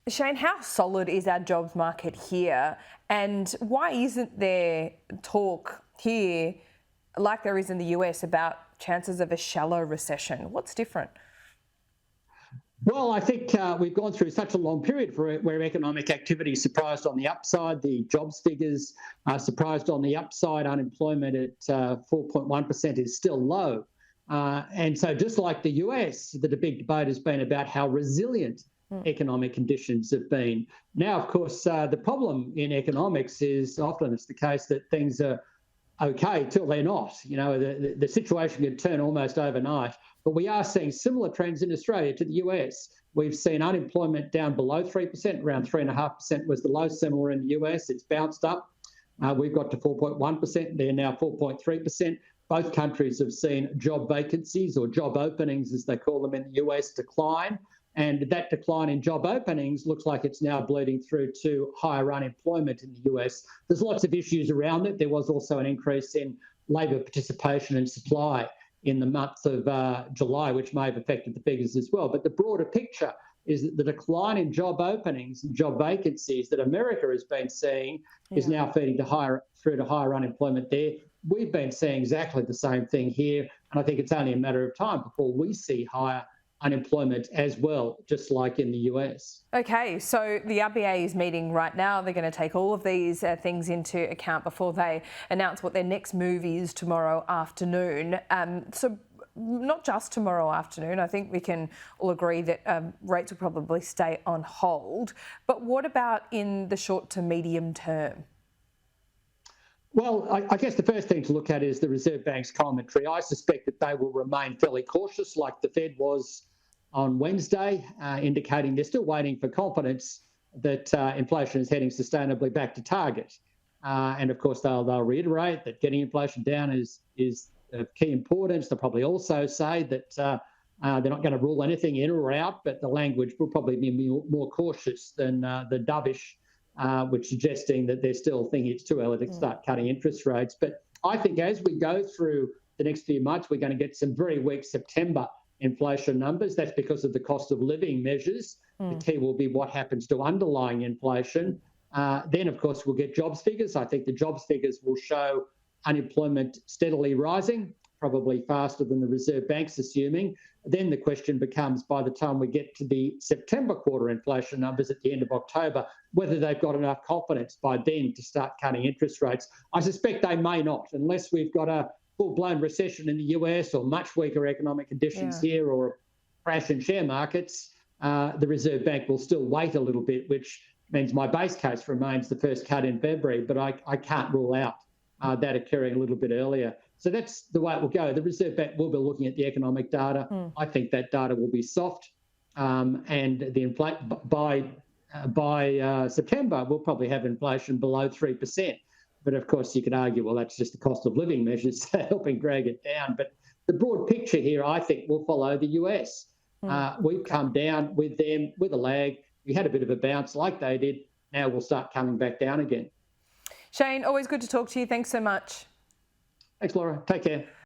Shane, how solid is our jobs market here? And why isn't there talk here, like there is in the US, about chances of a shallow recession? What's different? Well, I think we've gone through such a long period where economic activity surprised on the upside. The jobs figures are surprised on the upside. Unemployment at 4.1% is still low. And so just like the US, the big debate has been about how resilient economic conditions have been. Now, of course, the problem in economics is often it's the case that things are okay till they're not. You know, the situation could turn almost overnight. But we are seeing similar trends in Australia to the US. We've seen unemployment down below 3%, around 3.5% was the low somewhere in the US. It's bounced up. We've got to 4.1%. They're now 4.3%. Both countries have seen job vacancies, or job openings as they call them in the US, decline. And that decline in job openings looks like it's now bleeding through to higher unemployment in the US. There's lots of issues around it. There was also an increase in labour participation and supply in the month of July, which may have affected the figures as well. But the broader picture is that the decline in job openings and job vacancies that America has been seeing is now feeding through to higher unemployment there. We've been seeing exactly the same thing here, and I think it's only a matter of time before we see higher unemployment as well, just like in the US. Okay, so the RBA is meeting right now. They're going to take all of these things into account before they announce what their next move is tomorrow afternoon. So not just tomorrow afternoon. I think we can all agree that rates will probably stay on hold. But what about in the short to medium term? Well, I guess the first thing to look at is the Reserve Bank's commentary. I suspect that they will remain fairly cautious, like the Fed was on Wednesday, indicating they're still waiting for confidence that inflation is heading sustainably back to target. And of course, they'll reiterate that getting inflation down is of key importance. They'll probably also say that they're not going to rule anything in or out, but the language will probably be more cautious than the dovish, which suggesting that they're still thinking it's too early to start cutting interest rates. But I think as we go through the next few months, we're going to get some very weak September inflation numbers. That's because of the cost of living measures. The key will be what happens to underlying inflation. Then, of course, we'll get jobs figures. I think the jobs figures will show unemployment steadily rising, probably faster than the Reserve Bank's assuming. Then the question becomes, by the time we get to the September quarter inflation numbers at the end of October, whether they've got enough confidence by then to start cutting interest rates. I suspect they may not, unless we've got a full-blown recession in the US or much weaker economic conditions here or a crash in share markets. The Reserve Bank will still wait a little bit, which means my base case remains the first cut in February, but I can't rule out that occurring a little bit earlier. So that's the way it will go. The Reserve Bank will be looking at the economic data. I think that data will be soft, and by September we'll probably have inflation below 3%. But of course, you could argue, well, that's just the cost of living measures helping drag it down. But the broad picture here, I think, will follow the US. We've come down with them with a lag. We had a bit of a bounce like they did. Now we'll start coming back down again. Shane, always good to talk to you. Thanks so much. Thanks, Laura. Take care.